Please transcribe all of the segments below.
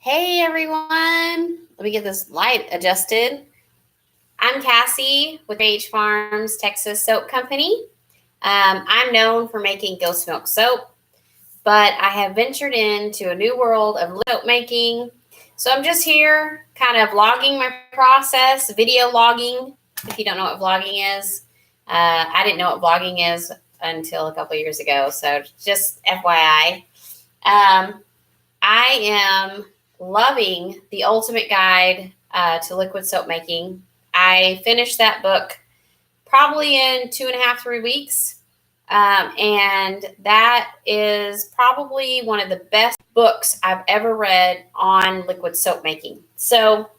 Hey everyone, let me get this light adjusted. I'm Cassie with H Farms Texas Soap Company. I'm known for making ghost milk soap, but I have ventured into a new world of soap making. So I'm just here kind of vlogging my process, video logging. If you don't know what vlogging is, I didn't know what vlogging is until a couple years ago. So just FYI. I am loving The Ultimate Guide to Liquid Soap Making. I finished that book probably in 2.5, 3 weeks. And that is probably one of the best books I've ever read on liquid soap making. So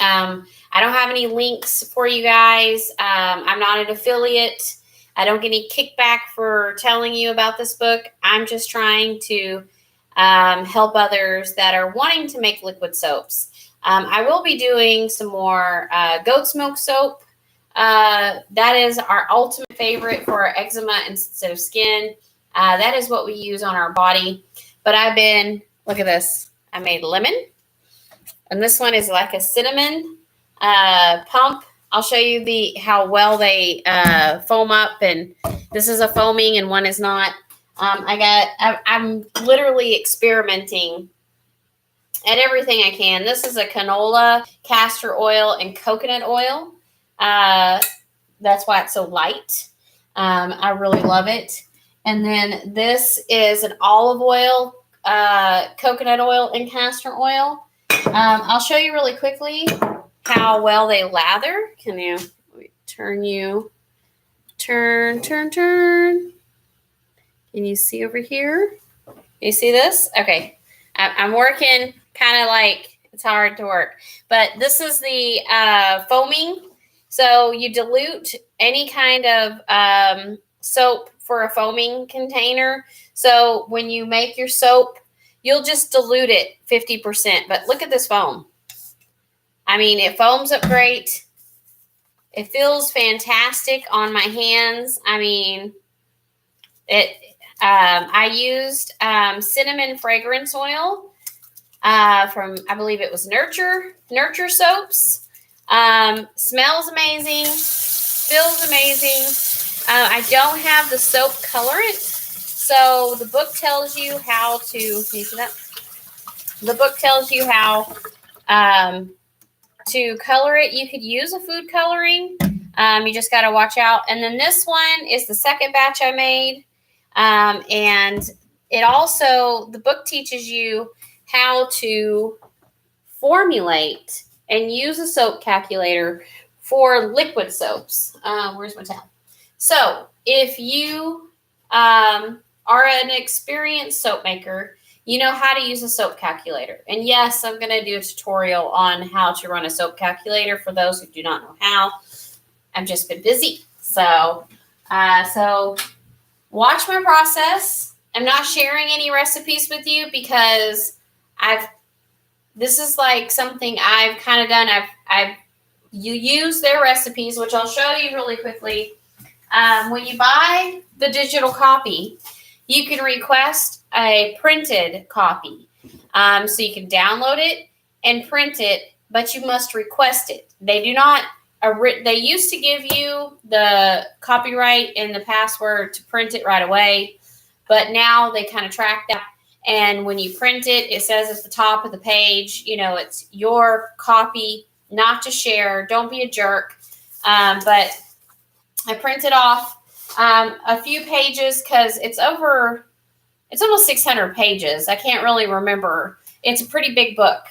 I don't have any links for you guys. I'm not an affiliate. I don't get any kickback for telling you about this book. I'm just trying to help others that are wanting to make liquid soaps. I will be doing some more goat's milk soap. That is our ultimate favorite for our eczema and sensitive skin. That is what we use on our body. But look at this. I made lemon. And this one is like a cinnamon pump. I'll show you how well they foam up. And this is a foaming and one is not. I'm literally experimenting at everything I can. This is a canola, castor oil, and coconut oil. That's why it's so light. I really love it. And then this is an olive oil, coconut oil, and castor oil. I'll show you really quickly how well they lather. Let me turn. Can you see over here? You see this? Okay. I'm working kind of like it's hard to work. But this is the foaming. So you dilute any kind of soap for a foaming container. So when you make your soap, you'll just dilute it 50%. But look at this foam. I mean, it foams up great. It feels fantastic on my hands. I mean, I used cinnamon fragrance oil from, I believe it was Nurture Soaps. Smells amazing. Feels amazing. I don't have the soap colorant. So the book tells you how to, can you see that? The book tells you how to color it. You could use a food coloring. You just got to watch out. And then this one is the second batch I made. And it also, the book teaches you how to formulate and use a soap calculator for liquid soaps. Where's my towel? So if you are an experienced soap maker, you know how to use a soap calculator. And yes, I'm going to do a tutorial on how to run a soap calculator for those who do not know how. I've just been busy. So watch my process. I'm not sharing any recipes with you because this is like something I've kind of done. You use their recipes, which I'll show you really quickly. When you buy the digital copy, you can request a printed copy. So you can download it and print it, but you must request it. They do not. They used to give you the copyright and the password to print it right away, but now they kind of track that. And when you print it, it says at the top of the page, it's your copy, not to share. Don't be a jerk. But I printed off a few pages because it's almost 600 pages. I can't really remember. It's a pretty big book.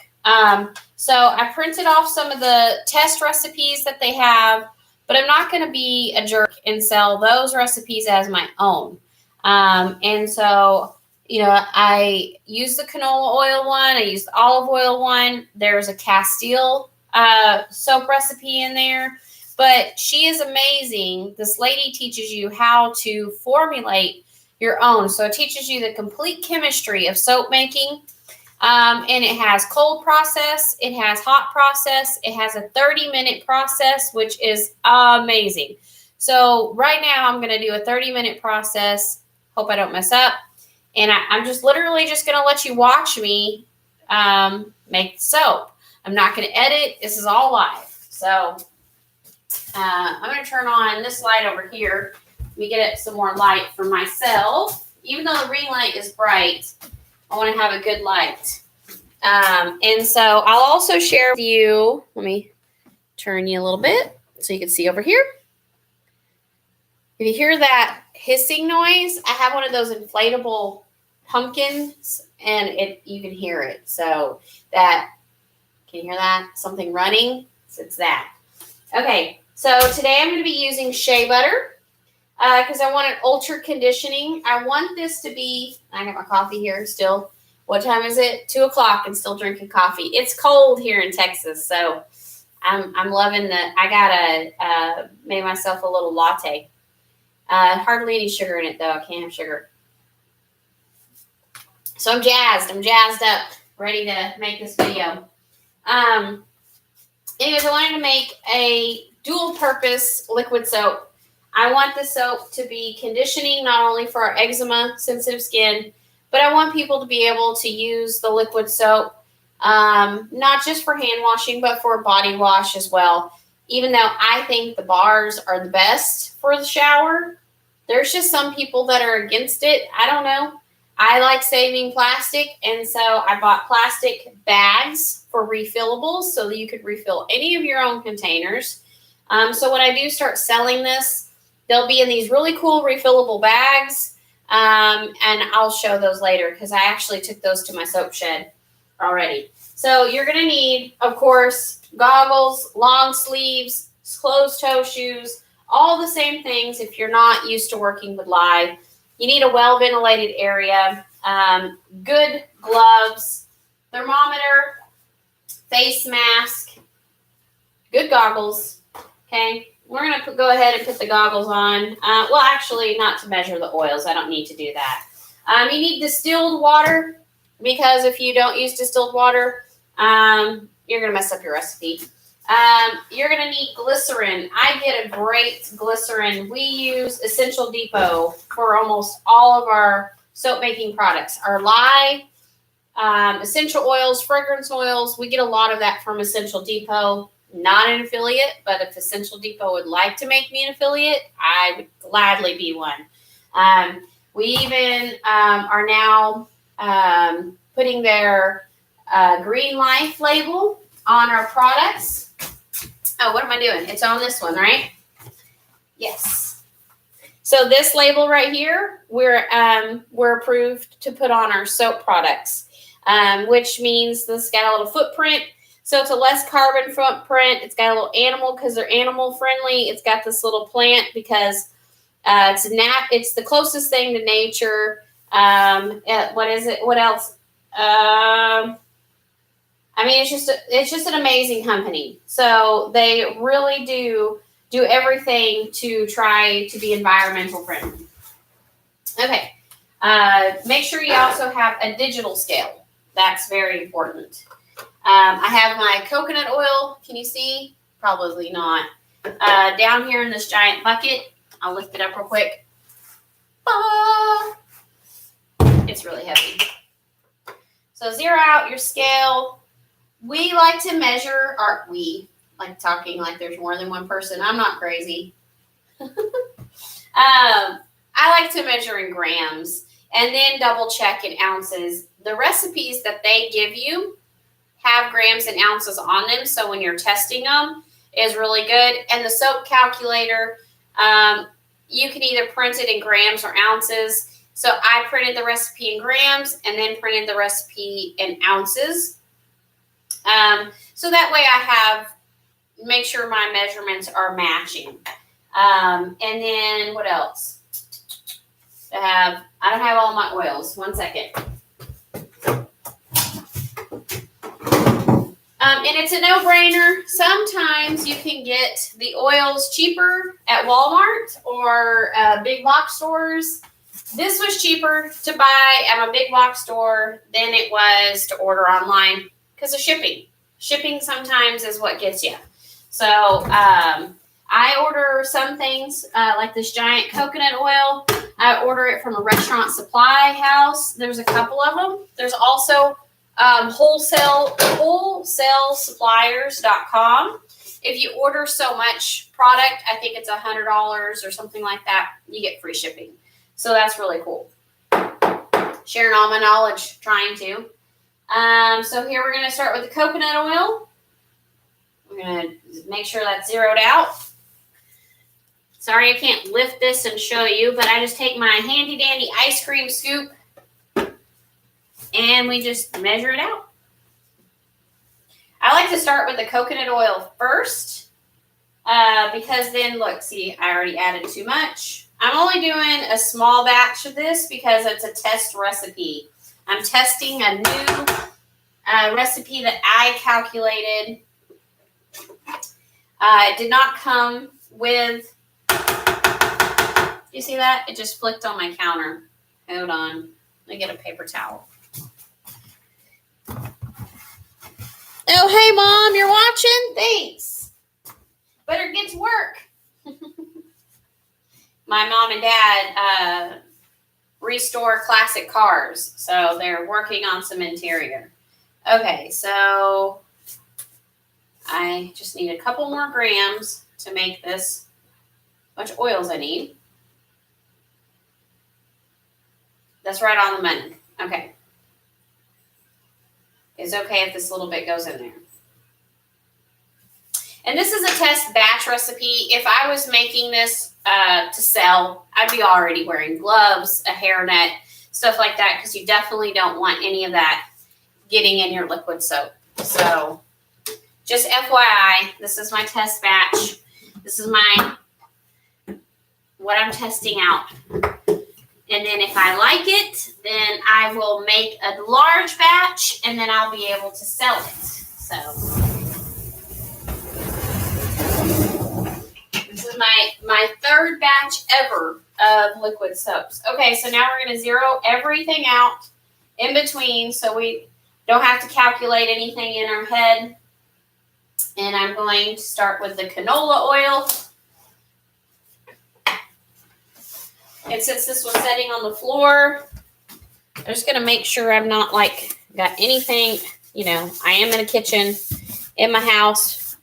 So I printed off some of the test recipes that they have, but I'm not going to be a jerk and sell those recipes as my own. And so, I used the canola oil one. I used the olive oil one. There's a Castile soap recipe in there, but she is amazing. This lady teaches you how to formulate your own. So it teaches you the complete chemistry of soap making. And it has cold process. It has hot process. It has a 30-minute process, which is amazing. So right now I'm going to do a 30-minute process. Hope I don't mess up. And I'm just literally just going to let you watch me make soap. I'm not going to edit. This is all live. So I'm going to turn on this light over here. Let me get some more light for myself. Even though the ring light is bright, I want to have a good light. And so I'll also share with you, let me turn you a little bit so you can see over here. If you hear that hissing noise, I have one of those inflatable pumpkins and you can hear it. So can you hear that? Something running? So it's that. Okay, so today I'm going to be using shea butter because I want it ultra conditioning. I want this to be, I got my coffee here still. What time is it? 2 o'clock and still drinking coffee. It's cold here in Texas, so I'm loving that. I got made myself a little latte. Hardly any sugar in it though. I can't have sugar. So I'm jazzed up, ready to make this video. Anyways, I wanted to make a dual purpose liquid soap. I want the soap to be conditioning not only for our eczema sensitive skin, but I want people to be able to use the liquid soap, not just for hand washing, but for body wash as well. Even though I think the bars are the best for the shower, there's just some people that are against it. I don't know. I like saving plastic, and so I bought plastic bags for refillables so that you could refill any of your own containers. So when I do start selling this, they'll be in these really cool refillable bags, and I'll show those later because I actually took those to my soap shed already. So you're going to need, of course, goggles, long sleeves, closed-toe shoes, all the same things if you're not used to working with live. You need a well-ventilated area, good gloves, thermometer, face mask, good goggles, okay? We're going to go ahead and put the goggles on. Well, actually, not to measure the oils. I don't need to do that. You need distilled water because if you don't use distilled water, you're going to mess up your recipe. You're going to need glycerin. I get a great glycerin. We use Essential Depot for almost all of our soap making products. Our lye, essential oils, fragrance oils, we get a lot of that from Essential Depot. Not an affiliate, but if Essential Depot would like to make me an affiliate, I would gladly be one. We even are now putting their Green Life label on our products. Oh, what am I doing? It's on this one, right? Yes. So this label right here, we're approved to put on our soap products, which means this got a little footprint. So it's a less carbon footprint. It's got a little animal because they're animal friendly. It's got this little plant because it's the closest thing to nature. What is it? What else? I mean, it's just an amazing company. So they really do everything to try to be environmental friendly. Okay. Make sure you also have a digital scale. That's very important. I have my coconut oil. Can you see? Probably not. Down here in this giant bucket. I'll lift it up real quick. It's really heavy. So zero out your scale. We like to measure, like talking like there's more than one person. I'm not crazy. I like to measure in grams and then double check in ounces. The recipes that they give you have grams and ounces on them, so when you're testing them, is really good. And the soap calculator, you can either print it in grams or ounces. So I printed the recipe in grams and then printed the recipe in ounces. So that way make sure my measurements are matching. And then what else? I don't have all my oils. 1 second. And it's a no-brainer. Sometimes you can get the oils cheaper at Walmart or big box stores. This was cheaper to buy at a big box store than it was to order online because of shipping. Shipping sometimes is what gets you. So I order some things like this giant coconut oil. I order it from a restaurant supply house. There's a couple of them. There's also wholesale suppliers.com. If you order so much product, I think it's $100 or something like that, you get free shipping. So that's really cool. Sharing all my knowledge, trying to. So here we're going to start with the coconut oil. We're going to make sure that's zeroed out. Sorry I can't lift this and show you, but I just take my handy dandy ice cream scoop and we just measure it out. I like to start with the coconut oil first because then, look, see, I already added too much. I'm only doing a small batch of this because it's a test recipe. I'm testing a new recipe that I calculated. It did not come with, you see that? It just flicked on my counter. Hold on. Let me get a paper towel. Oh, hey, Mom, you're watching? Thanks. Better get to work. My mom and dad restore classic cars, so they're working on some interior. Okay, so I just need a couple more grams to make this much oils I need. That's right on the money. Okay. It's okay if this little bit goes in there. And this is a test batch recipe. If I was making this to sell, I'd be already wearing gloves, a hairnet, stuff like that, because you definitely don't want any of that getting in your liquid soap. So just FYI, this is my test batch. This is what I'm testing out. And then if I like it, then I will make a large batch and then I'll be able to sell it. So this is my third batch ever of liquid soaps. Okay, so now we're going to zero everything out in between so we don't have to calculate anything in our head. And I'm going to start with the canola oil. And since this was sitting on the floor, I'm just going to make sure I'm not got anything, I am in a kitchen in my house.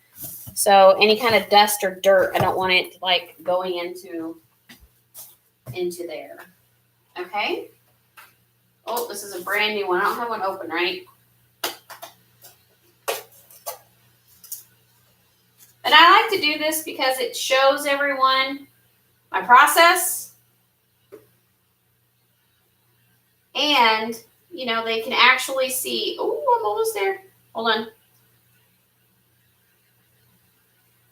So any kind of dust or dirt, I don't want it going into there. Okay. Oh, this is a brand new one. I don't have one open, right? And I like to do this because it shows everyone my process. And, they can actually see, oh, I'm almost there. Hold on.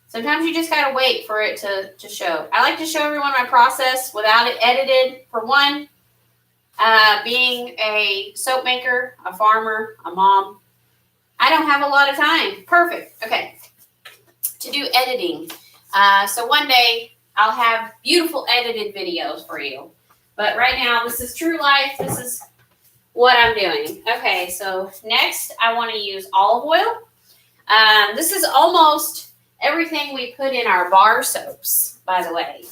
Sometimes you just got to wait for it to show. I like to show everyone my process without it edited. For one, being a soap maker, a farmer, a mom, I don't have a lot of time. Perfect. Okay. To do editing. So one day I'll have beautiful edited videos for you. But right now, this is true life. This is what I'm doing. Okay, so next I want to use olive oil. This is almost everything we put in our bar soaps, by the way.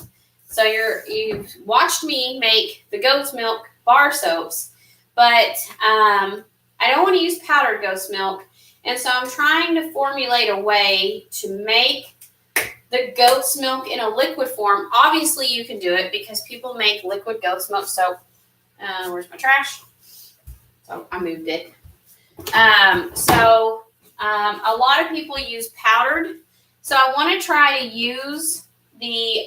So you've watched me make the goat's milk bar soaps, but I don't want to use powdered goat's milk. And so I'm trying to formulate a way to make the goat's milk in a liquid form. Obviously, you can do it because people make liquid goat's milk soap. Where's my trash? So I moved it. A lot of people use powdered. So I want to try to use the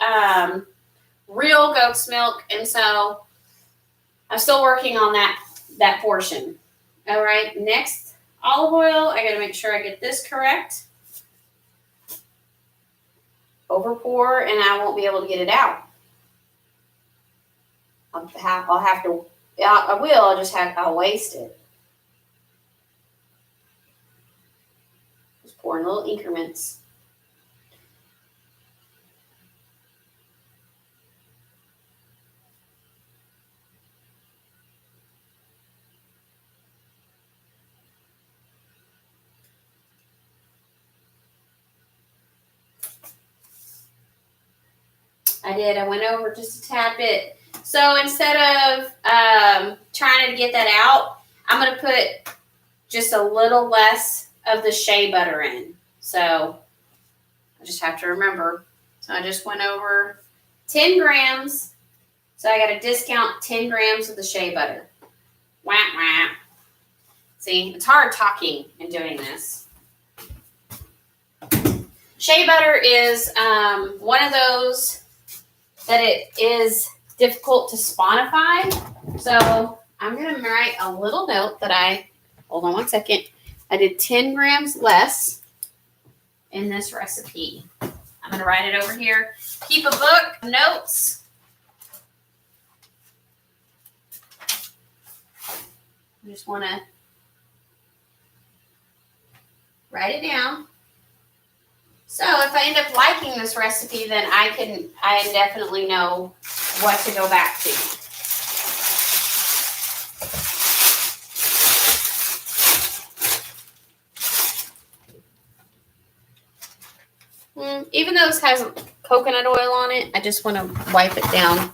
real goat's milk. And so I'm still working on that portion. All right, next, olive oil. I got to make sure I get this correct. Over pour, and I won't be able to get it out. I'll waste it. Just pour in little increments. I did. I went over just a tad bit. So instead of trying to get that out, I'm going to put just a little less of the shea butter in. So I just have to remember. So I just went over 10 grams. So I got to discount 10 grams of the shea butter. Wah, wah. See, it's hard talking and doing this. Shea butter is one of those that it is difficult to sponify. So I'm going to write a little note that hold on one second. I did 10 grams less in this recipe. I'm going to write it over here. Keep a book, notes. I just want to write it down. So if I end up liking this recipe, then I definitely know what to go back to. Even though this has coconut oil on it, I just want to wipe it down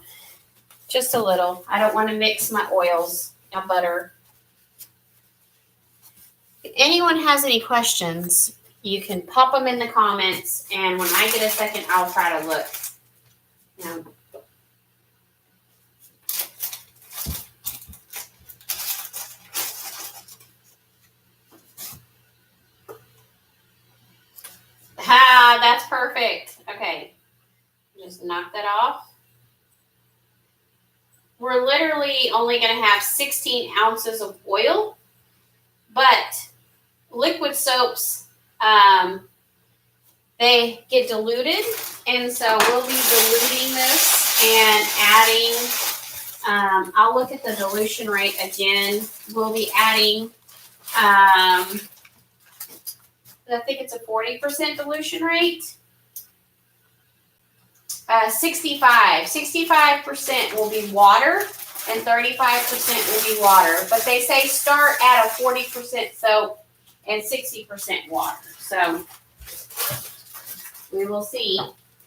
just a little. I don't want to mix my oils, my butter. If anyone has any questions, you can pop them in the comments, and when I get a second, I'll try to look. That's perfect. Okay, just knock that off. We're literally only going to have 16 ounces of oil, but liquid soaps, they get diluted, and so we'll be diluting this and adding, I'll look at the dilution rate again. We'll be adding, I think it's a 40% dilution rate. 65% will be water and 35% will be water. But they say start at a 40% soap and 60% water. So we will see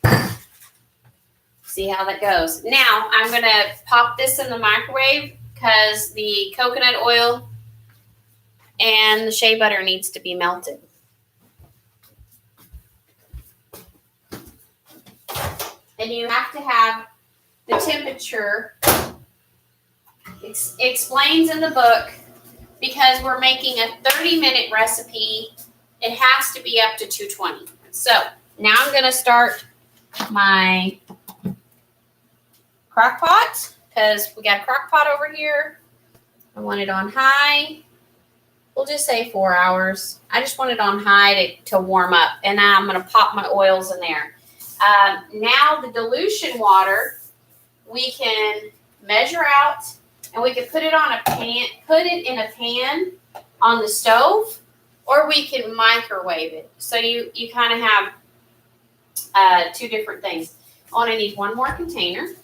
how that goes. Now I'm going to pop this in the microwave because the coconut oil and the shea butter needs to be melted. And you have to have the temperature. It explains in the book, because we're making a 30-minute recipe, it has to be up to 220. So now I'm going to start my crock pot, because we got a crock pot over here. I want it on high. We'll just say 4 hours. I just want it on high to warm up. And now I'm going to pop my oils in there. Now the dilution water, we can measure out, and we can put it on a pan, in a pan on the stove, or we can microwave it. So you kind of have two different things. I need one more container.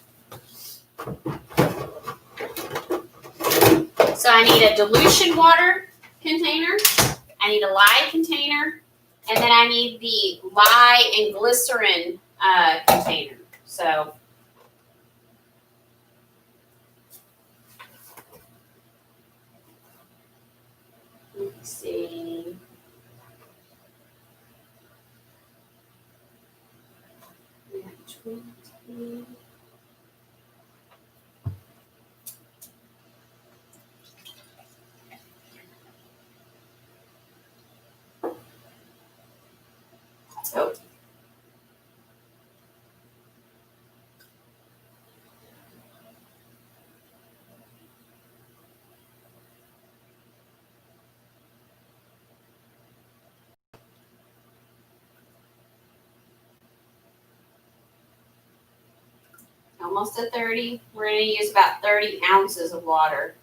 So I need a dilution water container. I need a lye container. And then I need the lye and glycerin container. So let's see. Oh. Almost at 30. We're going to use about 30 ounces of water.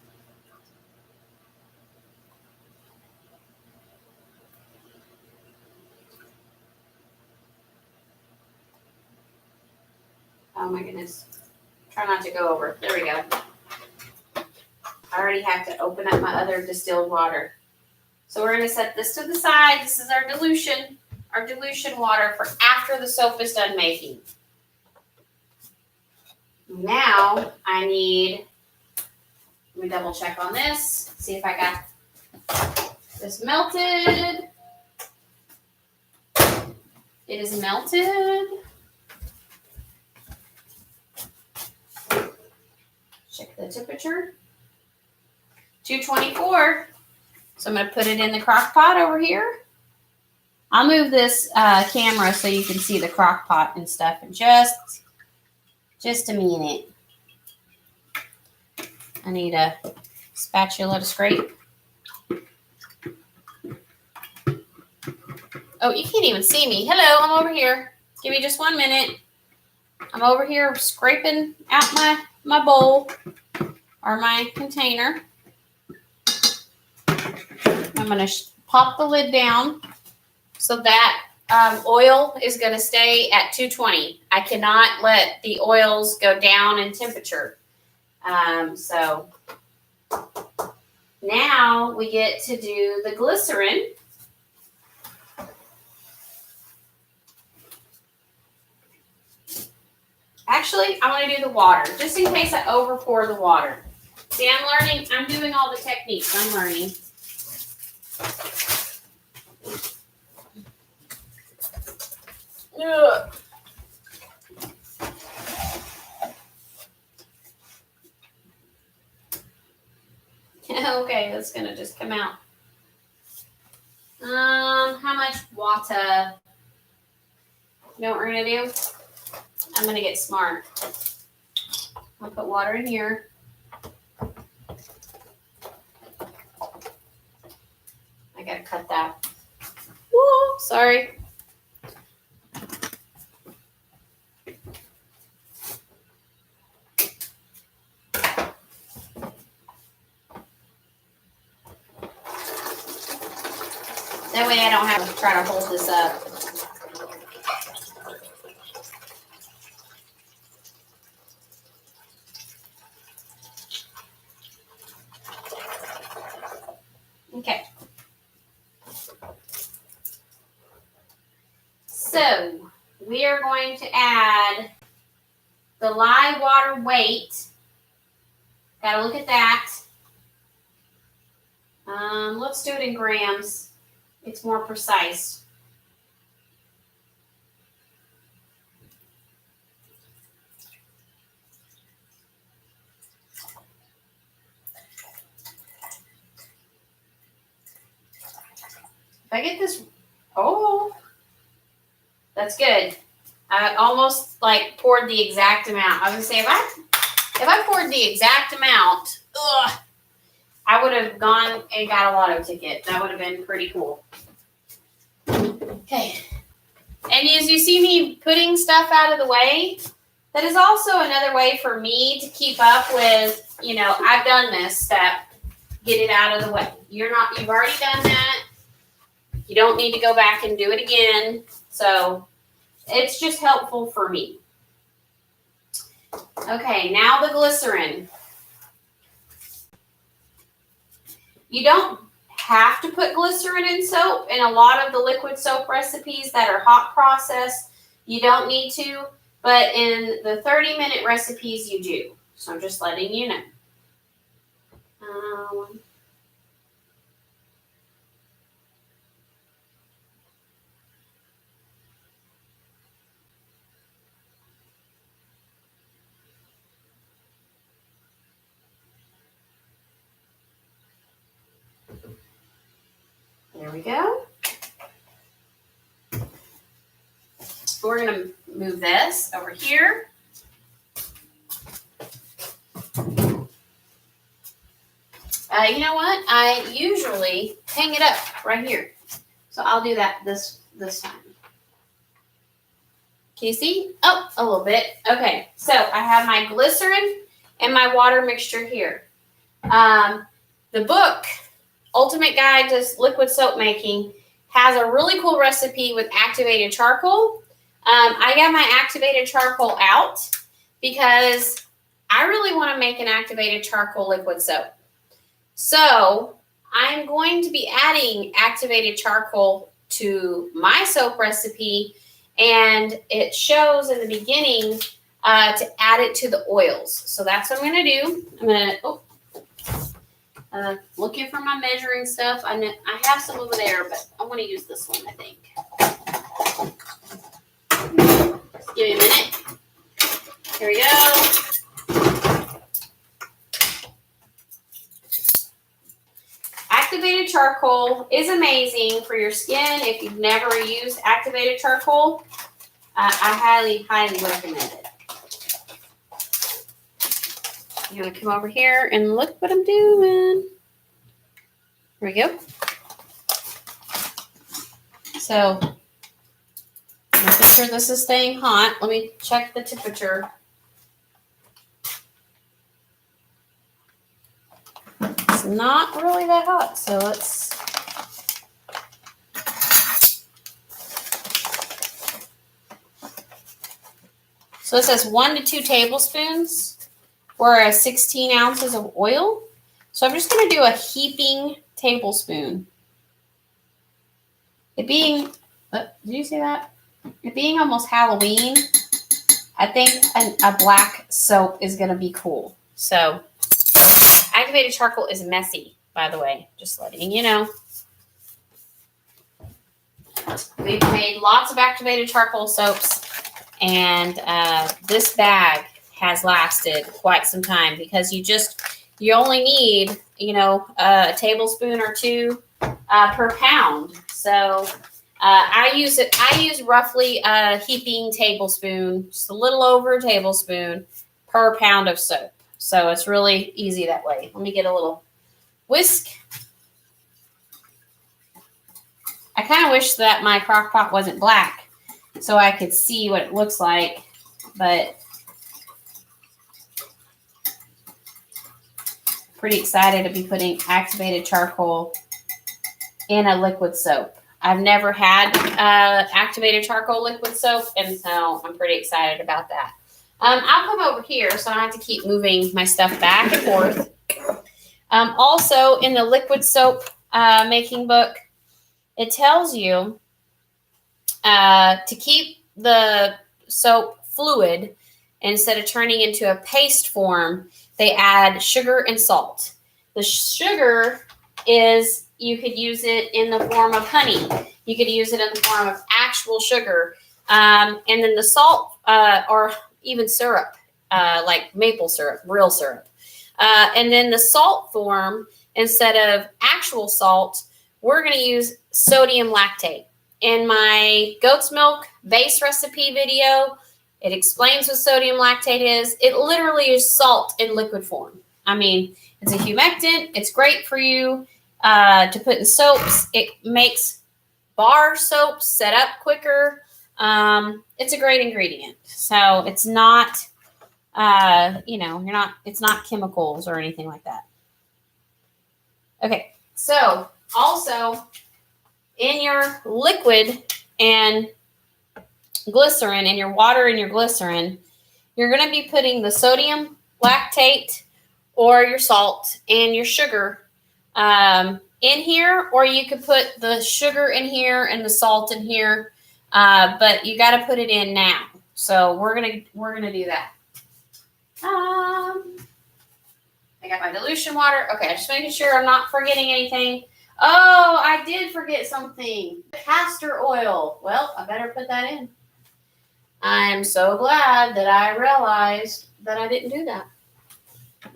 Oh my goodness. Try not to go over. There we go. I already have to open up my other distilled water. So we're going to set this to the side. This is our dilution water for after the soap is done making. Now I need, let me double check on this, see if I got It's melted. It is melted. Check the temperature. 224. So I'm going to put it in the crock pot over here. I'll move this camera so you can see the crock pot and stuff in just a minute. I need a spatula to scrape. Oh, you can't even see me. Hello, I'm over here. Give me just 1 minute. I'm over here scraping out my bowl or my container. I'm going to pop the lid down so that oil is going to stay at 220. I cannot let the oils go down in temperature. So now we get to do the glycerin. Actually, I want to do the water, just in case I over pour the water. See, I'm learning. I'm doing all the techniques. I'm learning. Ugh. Okay, that's going to just come out. How much water? You know what we're going to do? I'm going to get smart. I'll put water in here. I got to cut that. Woo, sorry. That way I don't have to try to hold this up. Okay. So we are going to add the lye water weight. Gotta look at that. Let's do it in grams. It's more precise. If I get this, oh, that's good. I almost like poured the exact amount. I was gonna say if I poured the exact amount, I would have gone and got a lotto ticket. That would have been pretty cool. Okay. And as you see me putting stuff out of the way, that is also another way for me to keep up with, I've done this step, get it out of the way. You've already done that. You don't need to go back and do it again. So it's just helpful for me. Okay, now the glycerin. You don't have to put glycerin in soap. In a lot of the liquid soap recipes that are hot process, you don't need to. But in the 30-minute recipes, you do. So I'm just letting you know. There we go. We're going to move this over here. You know what? I usually hang it up right here. So I'll do that this time. Can you see? Oh, a little bit. Okay, so I have my glycerin and my water mixture here. The book, Ultimate Guide to Liquid Soap Making, has a really cool recipe with activated charcoal. I got my activated charcoal out because I really want to make an activated charcoal liquid soap. So I'm going to be adding activated charcoal to my soap recipe, and it shows in the beginning to add it to the oils. So that's what I'm going to do. Looking for my measuring stuff. I have some over there, but I want to use this one, I think. Just give me a minute. Here we go. Activated charcoal is amazing for your skin. If you've never used activated charcoal, I highly, highly recommend it. I'm going to come over here and look what I'm doing. Here we go. So, making sure this is staying hot. Let me check the temperature. It's not really that hot, so let's... So it says 1 to 2 tablespoons or 16 ounces of oil. So I'm just going to do a heaping tablespoon. It being, did you see that? It being almost Halloween, I think a black soap is going to be cool. So activated charcoal is messy, by the way, just letting you know. We've made lots of activated charcoal soaps, and this bag has lasted quite some time because you only need, a tablespoon or two per pound. So I use roughly a heaping tablespoon, just a little over a tablespoon per pound of soap. So it's really easy that way. Let me get a little whisk. I kind of wish that my crock pot wasn't black so I could see what it looks like, but pretty excited to be putting activated charcoal in a liquid soap. I've never had activated charcoal liquid soap, and so I'm pretty excited about that. I'll come over here so I don't have to keep moving my stuff back and forth. Also, in the liquid soap making book, it tells you to keep the soap fluid instead of turning into a paste form. They add sugar and salt. The sugar is, you could use it in the form of honey. You could use it in the form of actual sugar. And then the salt or even syrup, like maple syrup, real syrup. And then the salt form, instead of actual salt, we're going to use sodium lactate. In my goat's milk base recipe video, it explains what sodium lactate is. It literally is salt in liquid form. I mean, it's a humectant. It's great for you to put in soaps. It makes bar soaps set up quicker. It's a great ingredient. So it's not, it's not chemicals or anything like that. Okay, so also in your liquid and glycerin, in your water and your glycerin, you're going to be putting the sodium lactate or your salt and your sugar in here, or you could put the sugar in here and the salt in here, but you got to put it in now. So we're gonna do that. I got my dilution water. Okay, just making sure I'm not forgetting anything. Oh, I did forget something. Castor oil. Well, I better put that in. I'm so glad that I realized that I didn't do that.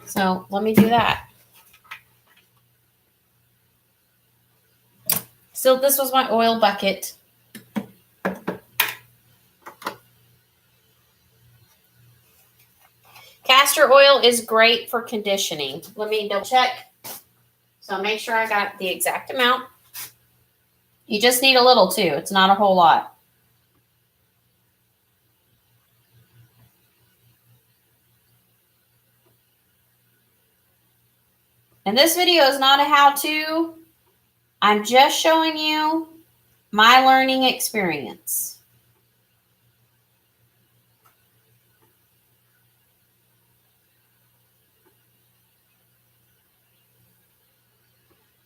So let me do that. So this was my oil bucket. Castor oil is great for conditioning. Let me double check. So make sure I got the exact amount. You just need a little too. It's not a whole lot. And this video is not a how-to. I'm just showing you my learning experience.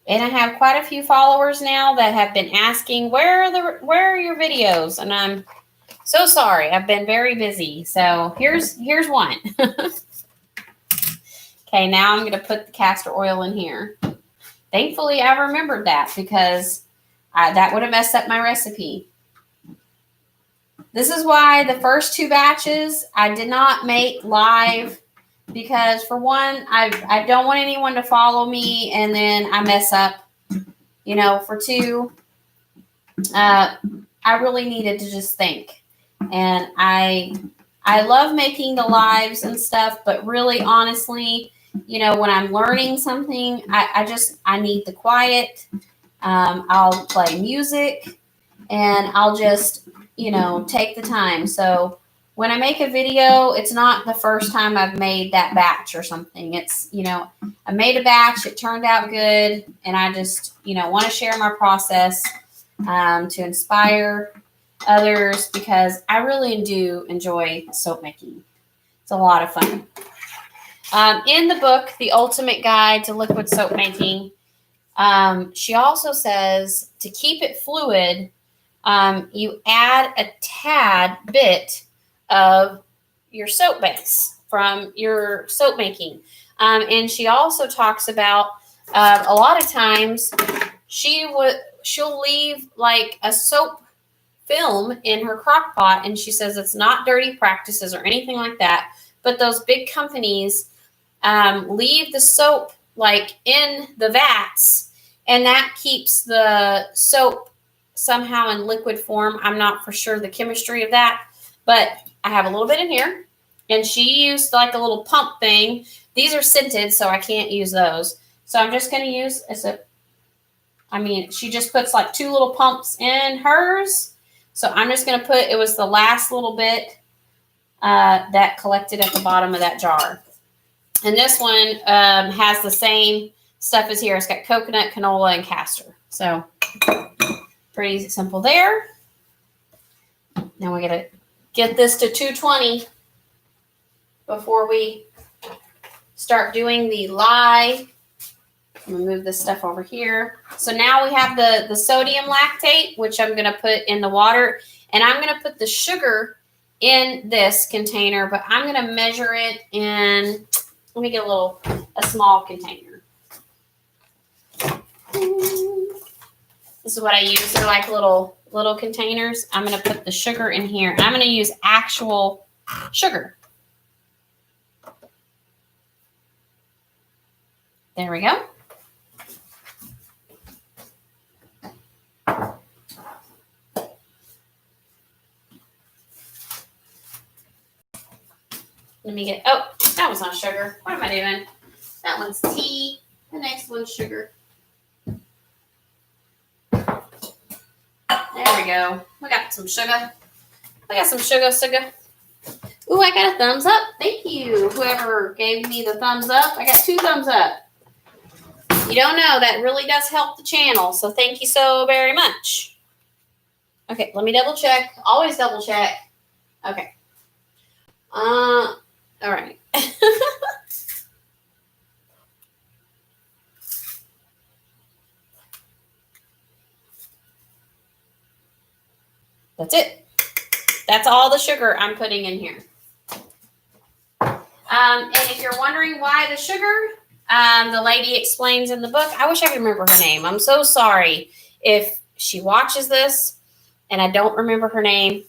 And I have quite a few followers now that have been asking, where are your videos? And I'm so sorry. I've been very busy. So here's one. Okay, now I'm going to put the castor oil in here. Thankfully, I remembered that because that would have messed up my recipe. This is why the first 2 batches I did not make live, because for one, I don't want anyone to follow me and then I mess up. You know, for 2, I really needed to just think. And I love making the lives and stuff, but really, honestly, you know, when I'm learning something, I need the quiet. I'll play music and I'll just, you know, take the time. So when I make a video, it's not the first time I've made that batch or something. It's, you know, I made a batch, it turned out good, and I just, you know, want to share my process to inspire others, because I really do enjoy soap making. It's a lot of fun. In the book, The Ultimate Guide to Liquid Soap Making, she also says to keep it fluid, you add a tad bit of your soap base from your soap making. And she also talks about a lot of times she'll leave like a soap film in her crock pot, and she says it's not dirty practices or anything like that, but those big companies leave the soap like in the vats, and that keeps the soap somehow in liquid form. I'm not for sure the chemistry of that, but I have a little bit in here, and she used like a little pump thing. These are scented, so I can't use those. So I'm just going to use she just puts like 2 little pumps in hers. So I'm just going to put, it was the last little bit that collected at the bottom of that jar. And this one has the same stuff as here. It's got coconut, canola, and castor. So pretty simple there. Now we got to get this to 220 before we start doing the lye. I'm going to move this stuff over here. So now we have the sodium lactate, which I'm going to put in the water. And I'm going to put the sugar in this container, but I'm going to measure it in, let me get a small container. This is what I use. They're like little containers. I'm going to put the sugar in here. I'm going to use actual sugar. There we go. Let me get, oh, that was not sugar. What am I doing? That one's tea. The next one's sugar. There we go. We got some sugar. I got some sugar. Ooh, I got a thumbs up. Thank you. Whoever gave me the thumbs up. I got 2 thumbs up. You don't know, that really does help the channel. So thank you so very much. Okay, let me double check. Always double check. Okay. All right. That's it. That's all the sugar I'm putting in here. And if you're wondering why the sugar, the lady explains in the book. I wish I could remember her name. I'm so sorry if she watches this and I don't remember her name.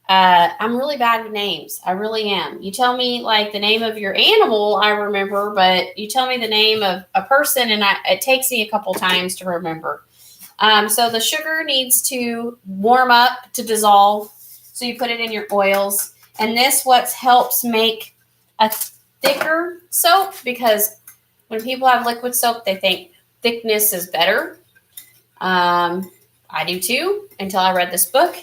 I'm really bad with names. I really am. You tell me like the name of your animal, I remember, but you tell me the name of a person and it takes me a couple times to remember. So the sugar needs to warm up to dissolve. So you put it in your oils. And this what helps make a thicker soap, because when people have liquid soap, they think thickness is better. I do too, until I read this book.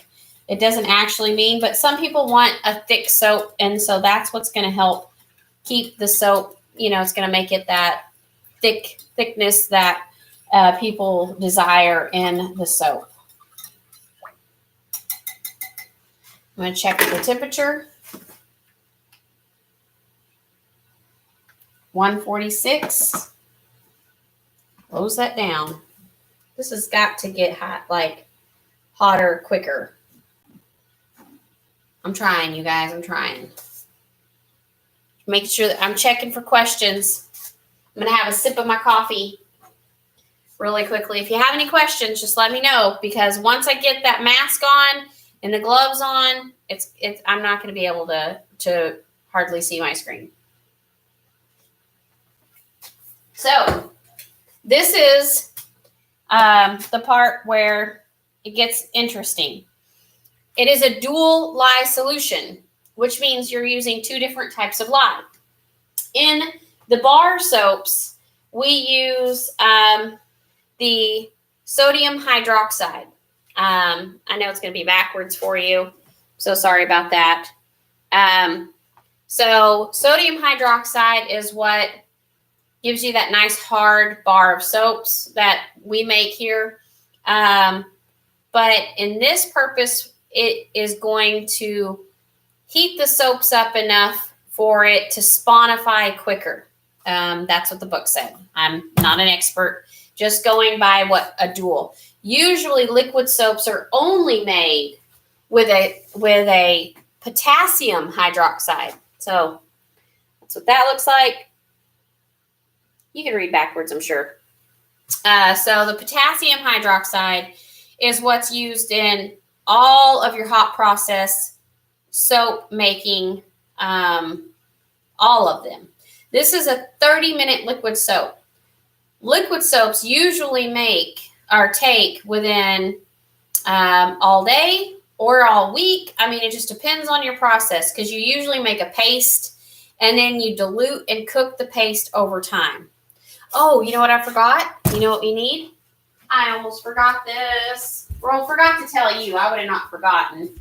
It doesn't actually mean, but some people want a thick soap. And so that's what's going to help keep the soap, you know, it's going to make it that thickness that people desire in the soap. I'm going to check the temperature. 146. Close that down. This has got to get hot, like hotter quicker. I'm trying, you guys. I'm trying. Making sure that I'm checking for questions. I'm going to have a sip of my coffee really quickly. If you have any questions, just let me know, because once I get that mask on and the gloves on, I'm not going to be able to hardly see my screen. So this is the part where it gets interesting. It is a dual lye solution, which means you're using two different types of lye. In the bar soaps, we use the sodium hydroxide. I know it's going to be backwards for you, so sorry about that. So sodium hydroxide is what gives you that nice hard bar of soaps that we make here. But in this purpose, it is going to heat the soaps up enough for it to spawnify quicker. That's what the book said. I'm not an expert, just going by what a dual. Usually liquid soaps are only made with a potassium hydroxide. So that's what that looks like. You can read backwards, I'm sure. So the potassium hydroxide is what's used in all of your hot process soap making, all of them. This is a 30-minute liquid soap. Liquid soaps usually take within all day or all week. I mean, it just depends on your process, because you usually make a paste and then you dilute and cook the paste over time. Oh, you know what I forgot? You know what we need? I almost forgot this. Well, forgot to tell you. I would have not forgotten.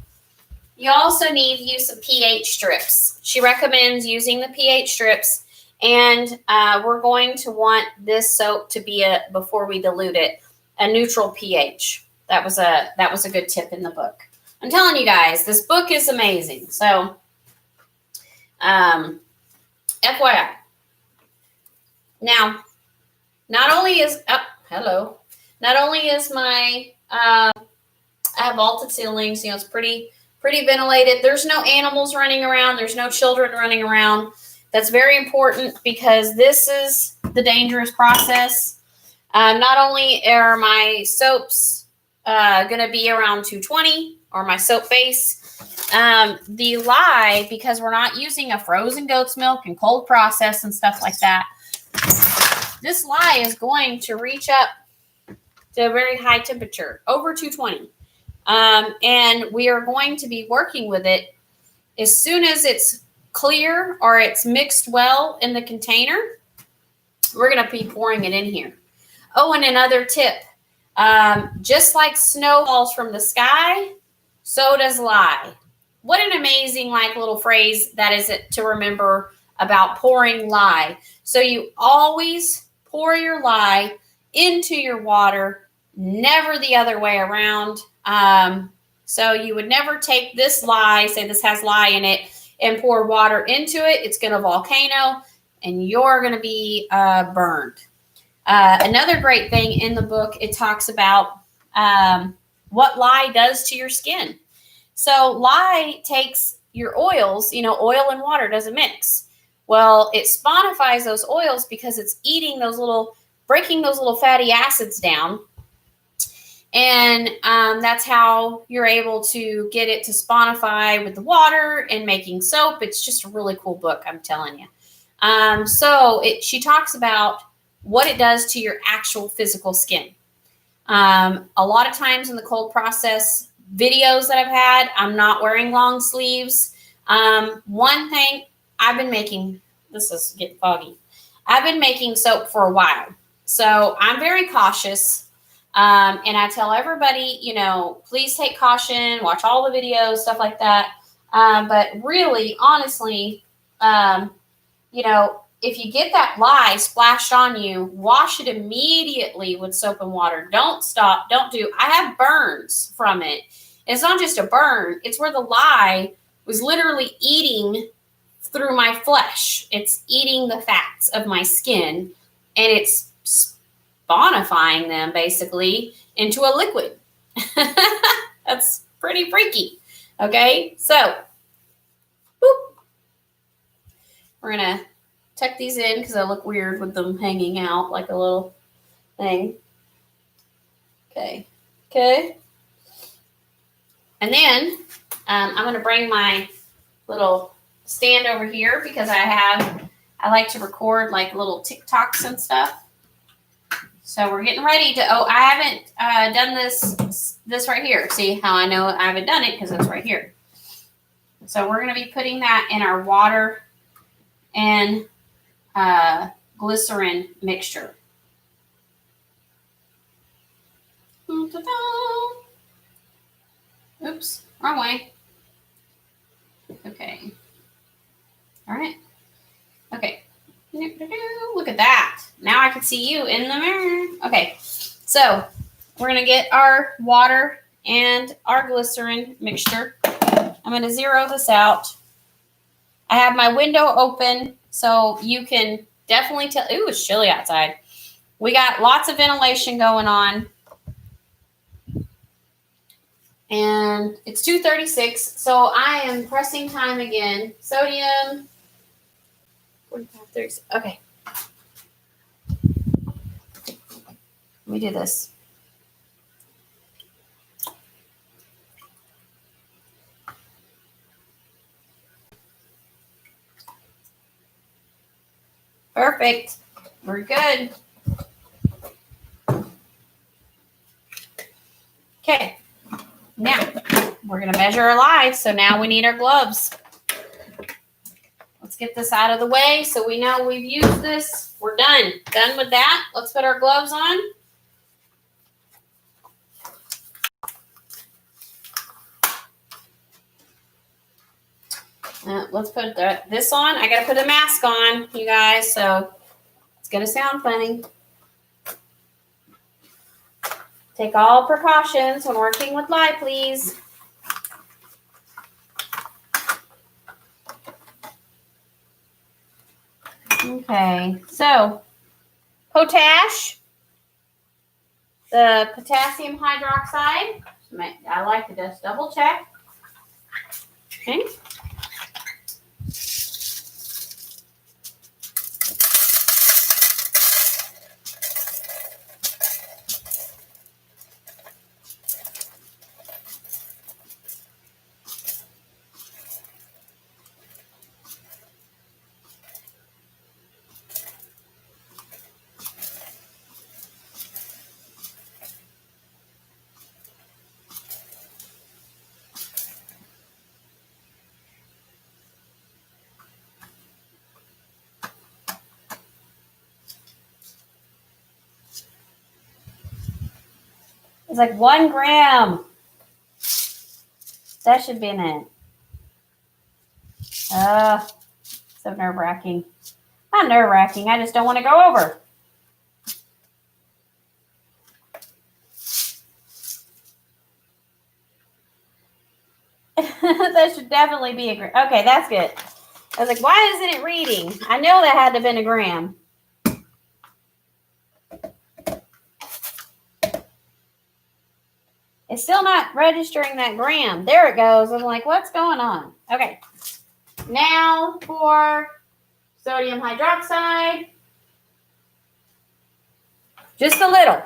You also need to use some pH strips. She recommends using the pH strips, and we're going to want this soap to be before we dilute it, a neutral pH. That was a good tip in the book. I'm telling you guys, this book is amazing. So, FYI. Now, not only is my I have vaulted ceilings. It's pretty ventilated. There's no animals running around. There's no children running around. That's very important, because this is the dangerous process. Not only are my soaps going to be around 220, or my soap base, the lye, because we're not using a frozen goat's milk and cold process and stuff like that, this lye is going to reach up to a very high temperature, over 220. And we are going to be working with it as soon as it's clear or it's mixed well in the container. We're going to be pouring it in here. Oh, and another tip, just like snow falls from the sky, so does lye. What an amazing little phrase that is to remember about pouring lye. So you always pour your lye into your water, never the other way around. So you would never take this lye, say this has lye in it, and pour water into it. It's going to volcano, and you're going to be burned. Another great thing in the book, it talks about what lye does to your skin. So lye takes your oils, oil and water doesn't mix. Well, it spawnifies those oils because it's breaking those little fatty acids down. And that's how you're able to get it to spawnify with the water and making soap. It's just a really cool book, I'm telling you. She talks about what it does to your actual physical skin. A lot of times in the cold process videos that I've had, I'm not wearing long sleeves. One thing I've been making, this is getting foggy. I've been making soap for a while. So I'm very cautious. And I tell everybody, please take caution, watch all the videos, stuff like that. But really, honestly, if you get that lye splashed on you, wash it immediately with soap and water. Don't stop. I have burns from it. It's not just a burn. It's where the lye was literally eating through my flesh. It's eating the fats of my skin, and it's spawnifying them basically into a liquid. That's pretty freaky. Okay, so We're going to tuck these in because they look weird with them hanging out like a little thing. Okay. Okay. And then I'm going to bring my little stand over here because I like to record like little TikToks and stuff. So we're getting ready to, I haven't done this right here. See how I know I haven't done it? Because it's right here. So we're going to be putting that in our water and glycerin mixture. Oops, wrong way. Okay. All right. Okay. Look at that. Now I can see you in the mirror. Okay. So we're going to get our water and our glycerin mixture. I'm going to zero this out. I have my window open so you can definitely tell. Ooh, it's chilly outside. We got lots of ventilation going on. And it's 2:36, so I am pressing time again. Sodium, 45, 36. Okay. Let me do this. Perfect. We're good. Okay. Now, we're going to measure our live, so now we need our gloves. Let's get this out of the way so we know we've used this. We're done. Done with that. Let's put our gloves on. Let's put this on. I got to put a mask on, you guys, so it's going to sound funny. Take all precautions when working with lye, please. Okay, so potash, the potassium hydroxide. I like to just double check. Okay. It's like 1 gram. That should be in it. So nerve-wracking. Not nerve-wracking. I just don't want to go over. That should definitely be a gram. Okay, that's good. I was like, why isn't it reading? I know that had to have been a gram. It's still not registering that gram. There it goes. I'm like, what's going on? Okay. Now for sodium hydroxide. Just a little.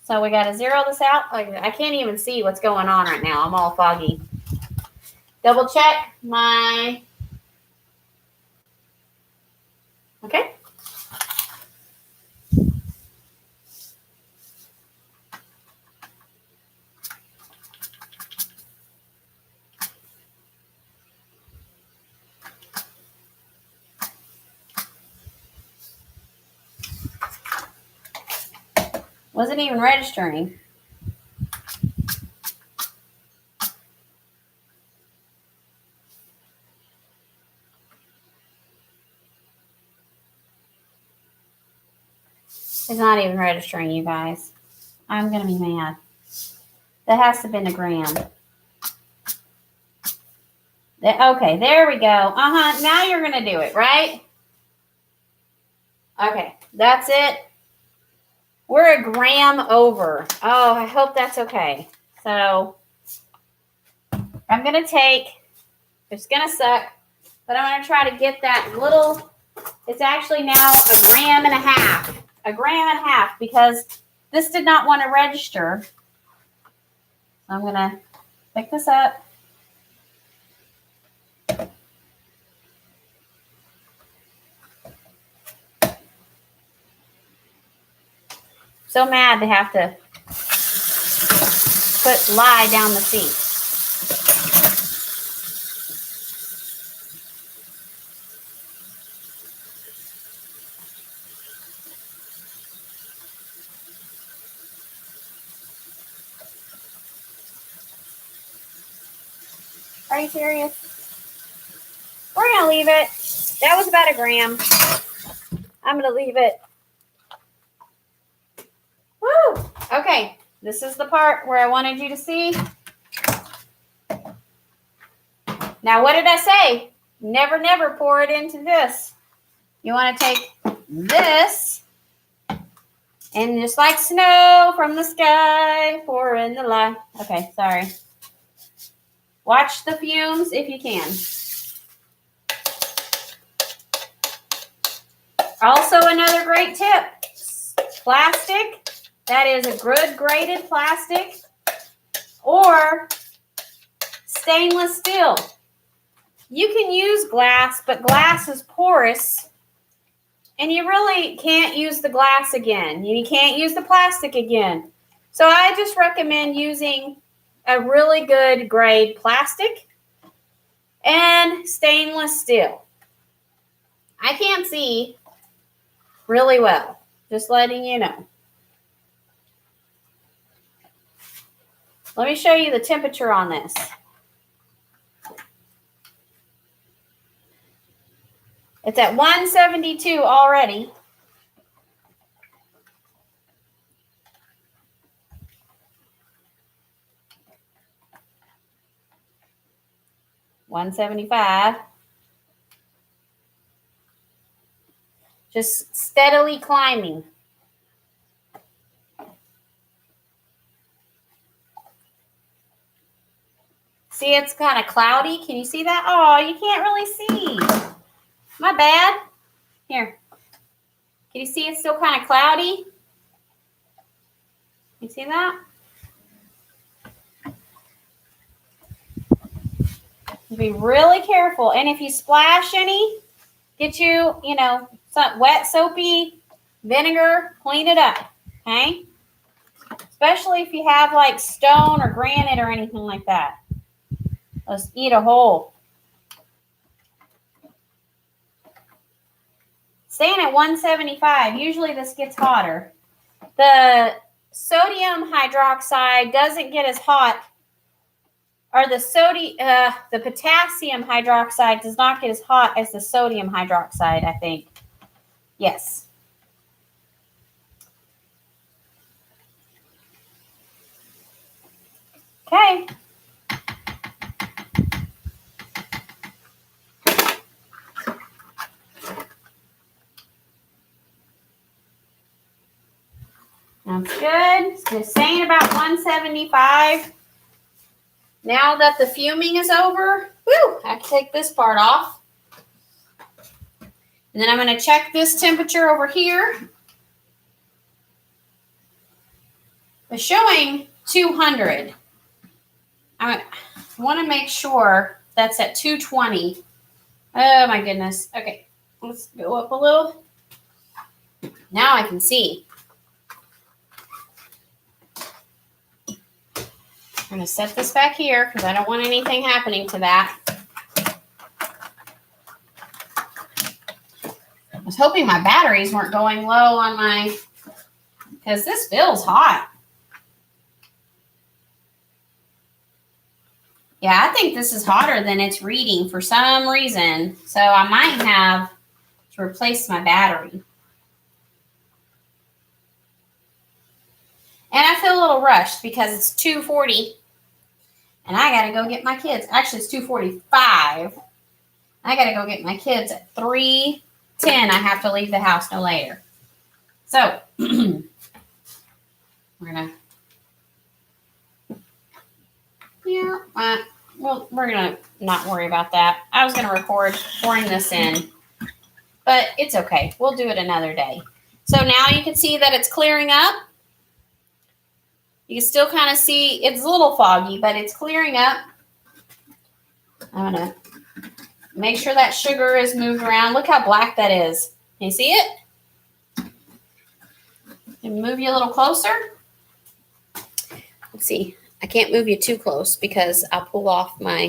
So we got to zero this out. I can't even see what's going on right now. I'm all foggy. Double check my... Okay. Wasn't even registering. It's not even registering, you guys. I'm going to be mad. That has to have been a gram. Okay, there we go. Now you're going to do it, right? Okay, that's it. We're a gram over. Oh, I hope that's okay. So I'm going to take, it's going to suck, but I'm going to try to get that little It's actually now a gram and a half. A gram and a half because this did not want to register. So I'm going to pick this up. So mad to have to put lye down the sink. Are you serious? We're going to leave it. That was about a gram. I'm going to leave it. Woo! Okay, this is the part where I wanted you to see. Now, what did I say? Never, never pour it into this. You want to take this and just like snow from the sky, pour in the lye. Okay, sorry. Watch the fumes if you can. Also, another great tip. Plastic. That is a good graded plastic. Or stainless steel. You can use glass, but glass is porous. And you really can't use the glass again. You can't use the plastic again. So I just recommend using a really good grade plastic and stainless steel. I can't see really well. Just letting you know. Let me show you the temperature on this. It's at 172 already. $175. Just steadily climbing. See, it's kind of cloudy. Can you see that? Oh, you can't really see. My bad. Here. Can you see it's still kind of cloudy? You see that? Be really careful. And if you splash any, get you, some wet soapy vinegar, clean it up. Okay? Especially if you have like stone or granite or anything like that. Let's eat a hole. Staying at 175. Usually this gets hotter. The sodium hydroxide doesn't get as hot, or the potassium hydroxide does not get as hot as the sodium hydroxide, I think. Yes. Okay. That's good. Just saying about 175. Now that the fuming is over, I can take this part off. And then I'm going to check this temperature over here. It's showing 200. I want to make sure that's at 220. Oh my goodness. Okay, let's go up a little. Now I can see. I'm going to set this back here because I don't want anything happening to that. I was hoping my batteries weren't going low on my, because this feels hot. Yeah, I think this is hotter than it's reading for some reason. So I might have to replace my battery. And I feel a little rushed because it's 2:40. And I got to go get my kids. Actually, it's 2:45. I got to go get my kids at 3:10. I have to leave the house no later. So, we're going to not worry about that. I was going to record pouring this in. but it's okay. We'll do it another day. So now you can see that it's clearing up. You can still kind of see it's a little foggy, but it's clearing up. I'm going to make sure that sugar is moved around. Look how black that is. Can you see it? And move you a little closer. Let's see. I can't move you too close because I'll pull off my